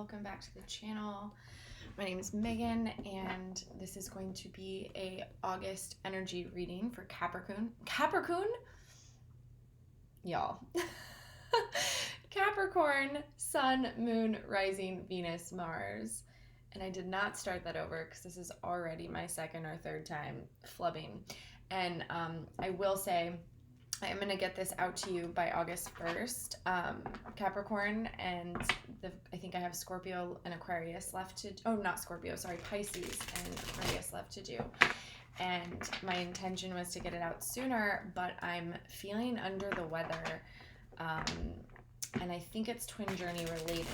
welcome back to the channel. My name is Megan, and this is going to be a August energy reading for Capricorn, y'all. Capricorn, Sun, Moon, Rising, Venus, Mars. And I did not start that over because this is already my second or third time flubbing. And I will say, I am going to get this out to you by August 1st, Capricorn, and I think I have Scorpio and Aquarius left to, Pisces and Aquarius left to do. And my intention was to get it out sooner, but I'm feeling under the weather, and I think it's twin journey related.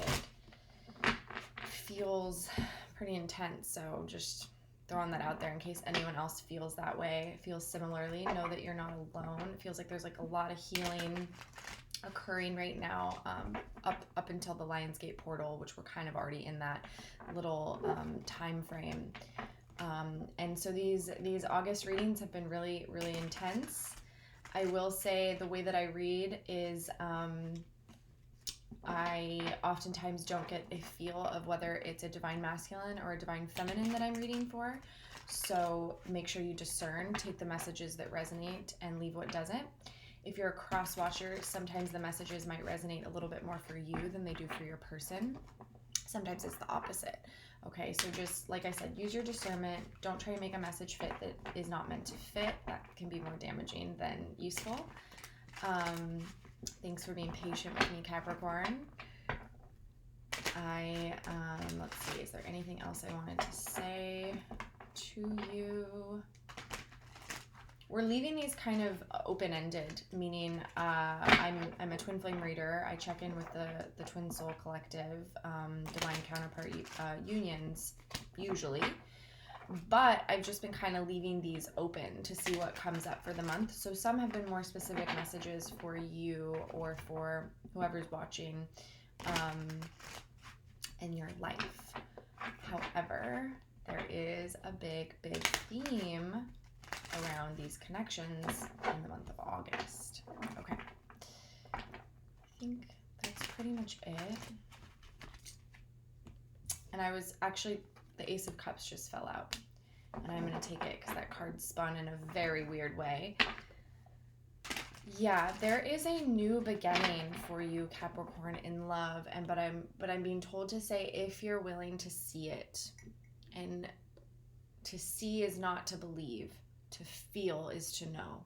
Feels pretty intense, so just throwing that out there in case anyone else feels that way, feels similarly. Know that you're not alone. It feels like there's like a lot of healing occurring right now, up until the Lionsgate portal, which we're kind of already in that little time frame. And so these August readings have been really, really intense. I will say the way that I read is I oftentimes don't get a feel of whether it's a divine masculine or a divine feminine that I'm reading for. So make sure you discern, take the messages that resonate and leave what doesn't. If you're a cross watcher, sometimes the messages might resonate a little bit more for you than they do for your person. Sometimes it's the opposite. Okay, so just like I said, use your discernment. Don't try to make a message fit that is not meant to fit. That can be more damaging than useful. Thanks for being patient with me, Capricorn. Let's see, is there anything else I wanted to say to you? We're leaving these kind of open-ended, meaning I'm a twin flame reader. I check in with the Twin Soul Collective, divine counterpart unions, usually. But I've just been kind of leaving these open to see what comes up for the month. So some have been more specific messages for you or for whoever's watching in your life. However, there is a big, big theme around these connections in the month of August. Okay. I think that's pretty much it. And I was actually... the Ace of Cups just fell out, and I'm going to take it because that card spun in a very weird way. Yeah, there is a new beginning for you, Capricorn, in love, but I'm being told to say if you're willing to see it. And to see is not to believe. To feel is to know.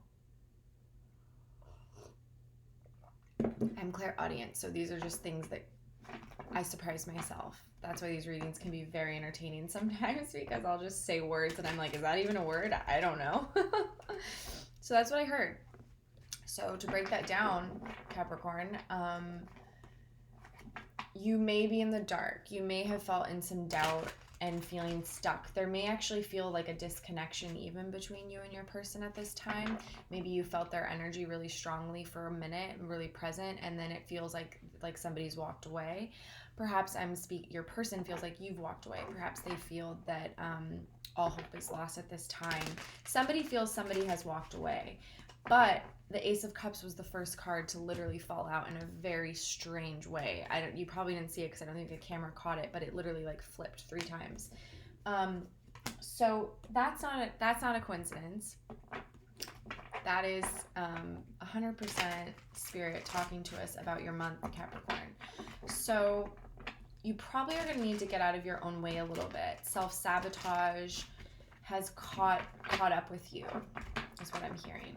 I'm clairaudient, so these are just things that I surprise myself. That's why these readings can be very entertaining sometimes, because I'll just say words and I'm like, is that even a word? I don't know. So that's what I heard. So to break that down, Capricorn, you may be in the dark. You may have felt in some doubt and feeling stuck. There may actually feel like a disconnection even between you and your person at this time. Maybe you felt their energy really strongly for a minute, really present, and then it feels like somebody's walked away. Perhaps your person feels like you've walked away. Perhaps they feel that all hope is lost at this time. Somebody feels somebody has walked away. But the Ace of Cups was the first card to literally fall out in a very strange way. You probably didn't see it because I don't think the camera caught it, but it literally like flipped 3 times. So that's not a coincidence. That is 100% spirit talking to us about your month, Capricorn. So you probably are going to need to get out of your own way a little bit. Self-sabotage has caught up with you, is what I'm hearing.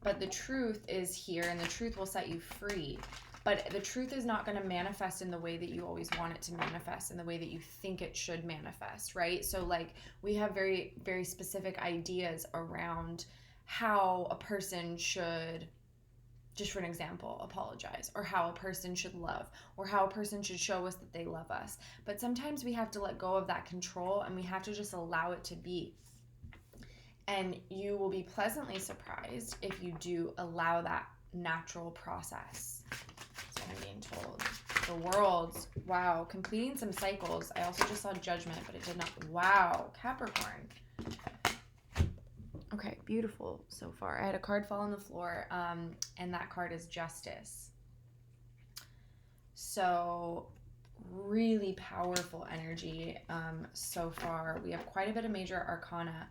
But the truth is here, and the truth will set you free. But the truth is not going to manifest in the way that you always want it to manifest, in the way that you think it should manifest, right? So like we have very, very specific ideas around how a person should, just for an example, apologize, or how a person should love, or how a person should show us that they love us. But sometimes we have to let go of that control, and we have to just allow it to be. And you will be pleasantly surprised if you do allow that natural process. That's what I'm being told. The world, wow, completing some cycles. I also just saw Judgment, but it did not. Wow, Capricorn. Okay, beautiful so far. I had a card fall on the floor, and that card is Justice. So really powerful energy so far. We have quite a bit of major arcana.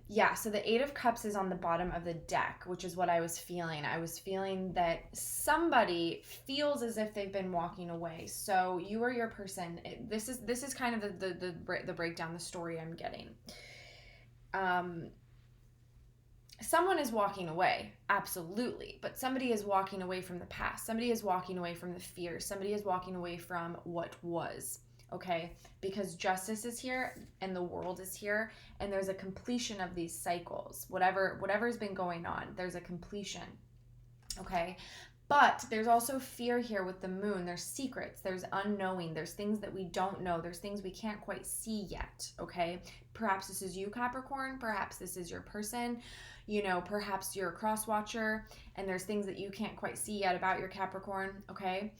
Yeah, so the Eight of Cups is on the bottom of the deck, which is what I was feeling. I was feeling that somebody feels as if they've been walking away. So you or your person, this is kind of the breakdown, the story I'm getting. Someone is walking away, absolutely, but somebody is walking away from the past. Somebody is walking away from the fear. Somebody is walking away from what was, okay? Because justice is here and the world is here, and there's a completion of these cycles. Whatever's been going on, there's a completion, okay? But there's also fear here with the moon. There's secrets, there's unknowing, there's things that we don't know, there's things we can't quite see yet, okay? Perhaps this is you, Capricorn, perhaps this is your person, you know, perhaps you're a cross watcher and there's things that you can't quite see yet about your Capricorn, okay?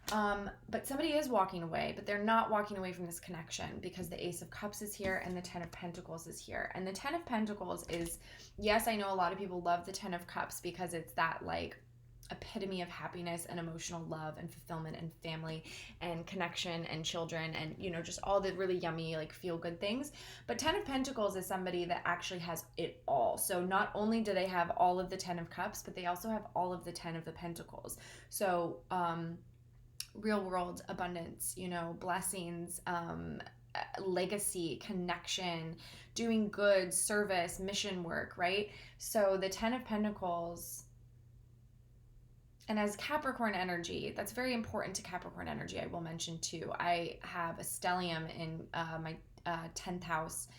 But somebody is walking away, but they're not walking away from this connection because the Ace of Cups is here and the Ten of Pentacles is here. And the Ten of Pentacles is, yes, I know a lot of people love the Ten of Cups because it's that like epitome of happiness and emotional love and fulfillment and family and connection and children and, you know, just all the really yummy like feel good things. But Ten of Pentacles is somebody that actually has it all. So not only do they have all of the Ten of Cups, but they also have all of the Ten of the Pentacles. So real world abundance, you know, blessings, legacy, connection, doing good, service, mission work, right? So the Ten of Pentacles, and as Capricorn energy, that's very important to Capricorn energy, I will mention too. I have a stellium in my 10th house,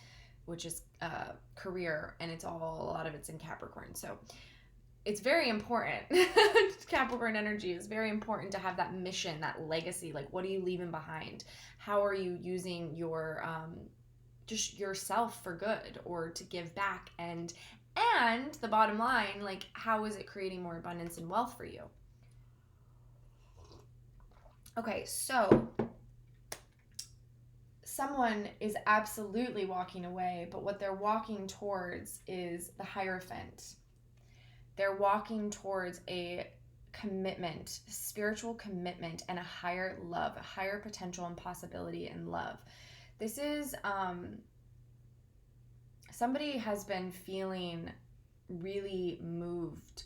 which is career, and a lot of it's in Capricorn. So it's very important. Capricorn energy is very important to have that mission, that legacy. Like, what are you leaving behind? How are you using your just yourself for good or to give back? And the bottom line, like, how is it creating more abundance and wealth for you? Okay, so someone is absolutely walking away, but what they're walking towards is the Hierophant. They're walking towards a commitment, spiritual commitment, and a higher love, a higher potential and possibility in love. This is somebody has been feeling really moved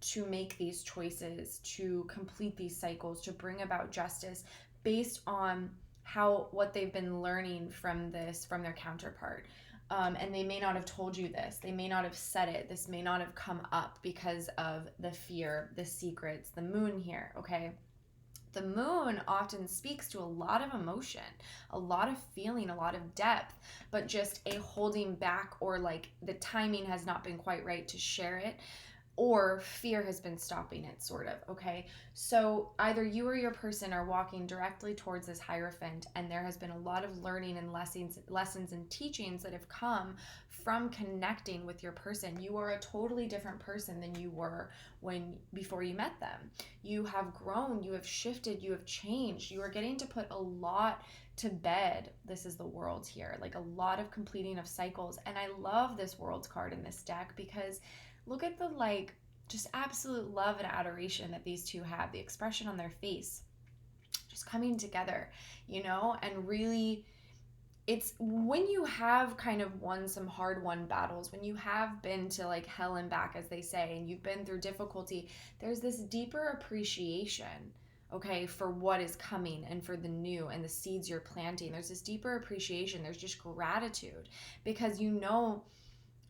to make these choices, to complete these cycles, to bring about justice based on what they've been learning from their counterpart. And they may not have told you this. They may not have said it. This may not have come up because of the fear, the secrets, the moon here, okay? The moon often speaks to a lot of emotion, a lot of feeling, a lot of depth, but just a holding back, or like the timing has not been quite right to share it, or fear has been stopping it, sort of, okay? So either you or your person are walking directly towards this Hierophant, and there has been a lot of learning and lessons and teachings that have come from connecting with your person. You are a totally different person than you were before you met them. You have grown, you have shifted, you have changed. You are getting to put a lot to bed. This is the World here, like a lot of completing of cycles. And I love this World card in this deck because look at the like just absolute love and adoration that these two have, the expression on their face just coming together, you know. And really, it's when you have kind of won some hard-won battles, when you have been to like hell and back, as they say, and you've been through difficulty, there's this deeper appreciation, okay, for what is coming and for the new and the seeds you're planting. There's this deeper appreciation. There's just gratitude because you know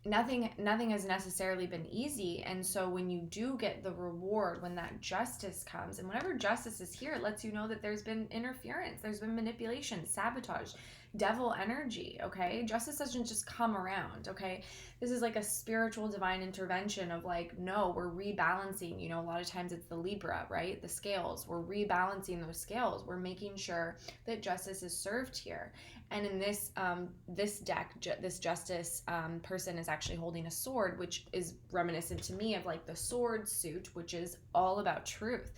nothing has necessarily been easy. And so when you do get the reward, when that justice comes, and whenever justice is here, it lets you know that there's been interference, there's been manipulation, sabotage, devil energy, okay? Justice doesn't just come around, okay? This is like a spiritual divine intervention of like, no, we're rebalancing. You know, a lot of times it's the Libra, right? The scales. We're rebalancing those scales. We're making sure that justice is served here. And in this deck, this justice person is actually holding a sword, which is reminiscent to me of like the sword suit, which is all about truth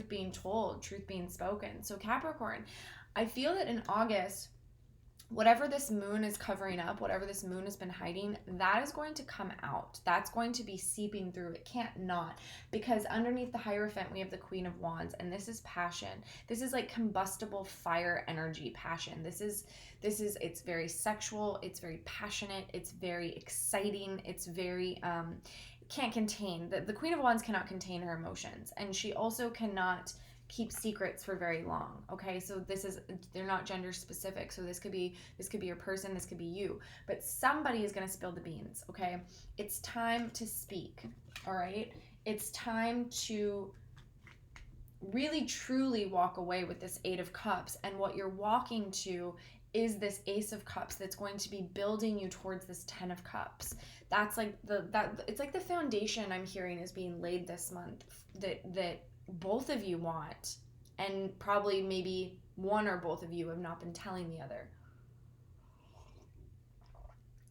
being told, truth being spoken. So Capricorn, I feel that in August, whatever this moon is covering up, whatever this moon has been hiding, that is going to come out. That's going to be seeping through. It can't not, because underneath the Hierophant, we have the Queen of Wands, and this is passion. This is like combustible fire energy, passion. It's very sexual, it's very passionate, it's very exciting, it's very, can't contain. The Queen of Wands cannot contain her emotions, and she also cannot keep secrets for very long. Okay, so they're not gender specific, so this could be your person, this could be you, but somebody is going to spill the beans. Okay, it's time to speak. All right, it's time to really truly walk away with this Eight of Cups, and what you're walking to is this Ace of Cups that's going to be building you towards this Ten of Cups. That's like it's like the foundation I'm hearing is being laid this month, that both of you want, and probably maybe one or both of you have not been telling the other.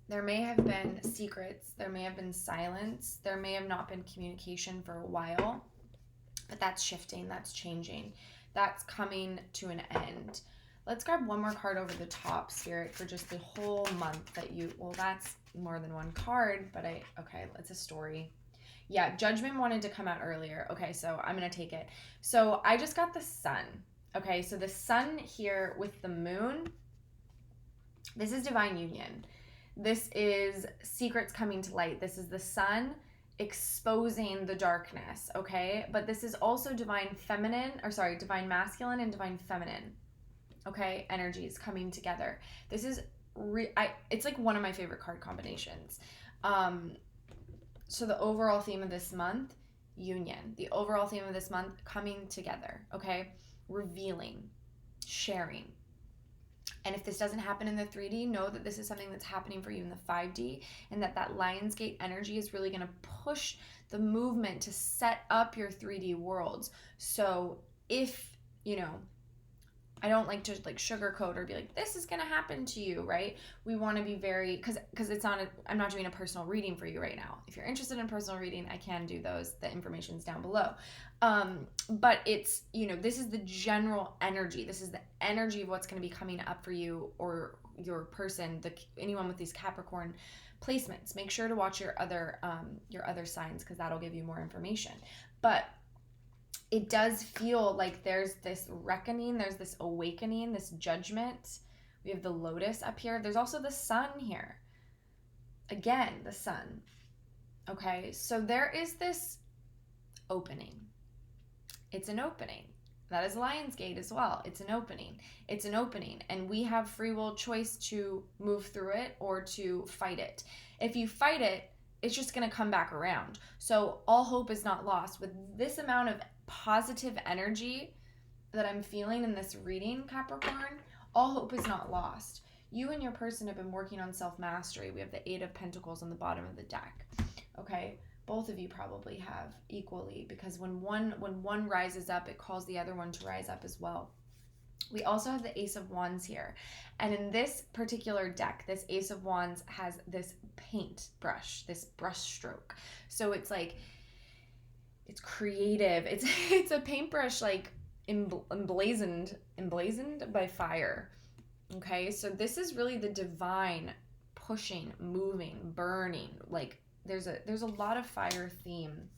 There may have been secrets, there may have been silence, there may have not been communication for a while, but that's shifting, that's changing, that's coming to an end. Let's grab one more card over the top, Spirit, for just the whole month that well, that's more than one card, but okay, it's a story. Yeah, Judgment wanted to come out earlier. Okay, so I'm going to take it. So I just got the Sun. Okay, so the Sun here with the Moon, this is divine union. This is secrets coming to light. This is the Sun exposing the darkness, okay? But this is also divine masculine and divine feminine, okay? Energies coming together. This is, it's like one of my favorite card combinations. So the overall theme of this month, union. The overall theme of this month, coming together, okay? Revealing, sharing. And if this doesn't happen in the 3D, know that this is something that's happening for you in the 5D, and that Lionsgate energy is really going to push the movement to set up your 3D worlds. So if, I don't like to like sugarcoat or be like, this is going to happen to you, right? We want to be very, because I'm not doing a personal reading for you right now. If you're interested in personal reading, I can do those. The information's down below. But it's, this is the general energy. This is the energy of what's going to be coming up for you or your person, anyone with these Capricorn placements. Make sure to watch your other signs, because that'll give you more information. But it does feel like there's this reckoning, there's this awakening, this judgment. We have the Lotus up here. There's also the Sun here. Again, the Sun. Okay, so there is this opening. It's an opening. That is Lionsgate as well. It's an opening. It's an opening. And we have free will choice to move through it or to fight it. If you fight it, it's just going to come back around. So all hope is not lost. With this amount of positive energy that I'm feeling in this reading, Capricorn, all hope is not lost. You and your person have been working on self-mastery. We have the Eight of Pentacles on the bottom of the deck. Okay? Both of you probably have equally, because when one rises up, it calls the other one to rise up as well. We also have the Ace of Wands here. And in this particular deck, this Ace of Wands has this paint brush, this brush stroke. So it's like, it's creative. It's a paintbrush like emblazoned by fire. Okay, so this is really the divine pushing, moving, burning. Like there's a lot of fire theme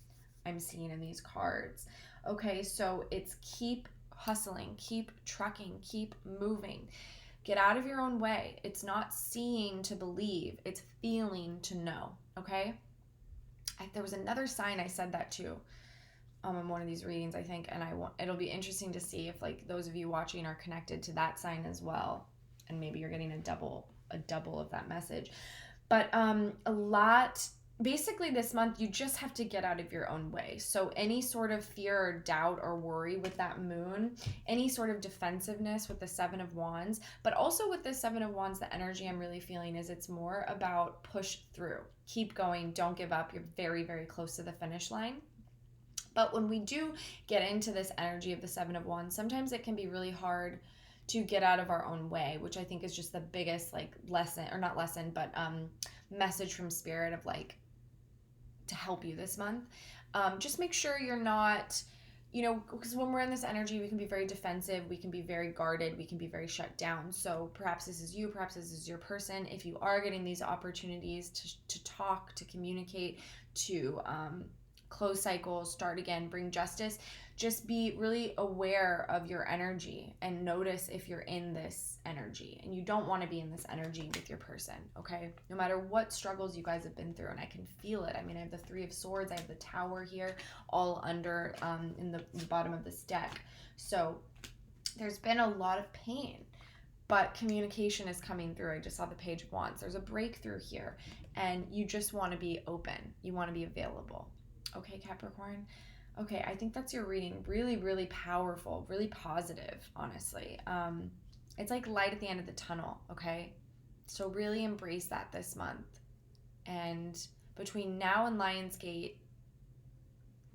I'm seeing in these cards. Okay, so it's keep hustling, keep trucking, keep moving. Get out of your own way. It's not seeing to believe, it's feeling to know. Okay, there was another sign I said that to in one of these readings, I think, and it'll be interesting to see if like those of you watching are connected to that sign as well, and maybe you're getting a double of that message. But basically this month you just have to get out of your own way. So any sort of fear or doubt or worry with that moon, any sort of defensiveness with the Seven of Wands, but also with the Seven of Wands, the energy I'm really feeling is it's more about push through, keep going, don't give up. You're very, very close to the finish line. But when we do get into this energy of the Seven of Wands, sometimes it can be really hard to get out of our own way, which I think is just the biggest like lesson, or not lesson, but message from Spirit of like to help you this month. Just make sure you're not because when we're in this energy, we can be very defensive, we can be very guarded, we can be very shut down. So perhaps this is you, perhaps this is your person. If you are getting these opportunities to talk, to communicate, to close cycles, start again, bring justice, just be really aware of your energy and notice if you're in this energy. And you don't want to be in this energy with your person, okay? No matter what struggles you guys have been through, and I can feel it. I mean, I have the Three of Swords, I have the Tower here, all under in the bottom of this deck. So there's been a lot of pain, but communication is coming through. I just saw the Page of Wands. There's a breakthrough here, and you just want to be open. You want to be available. Okay, Capricorn? Okay, I think that's your reading. Really, really powerful, really positive, honestly. It's like light at the end of the tunnel, okay? So really embrace that this month. And between now and Lionsgate,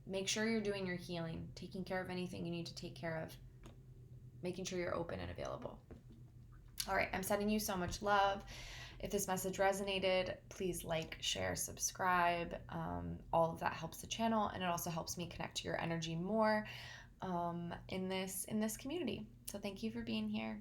make sure you're doing your healing, taking care of anything you need to take care of, making sure you're open and available. All right, I'm sending you so much love. If this message resonated, please like, share, subscribe. All of that helps the channel, and it also helps me connect to your energy more in this community. So thank you for being here.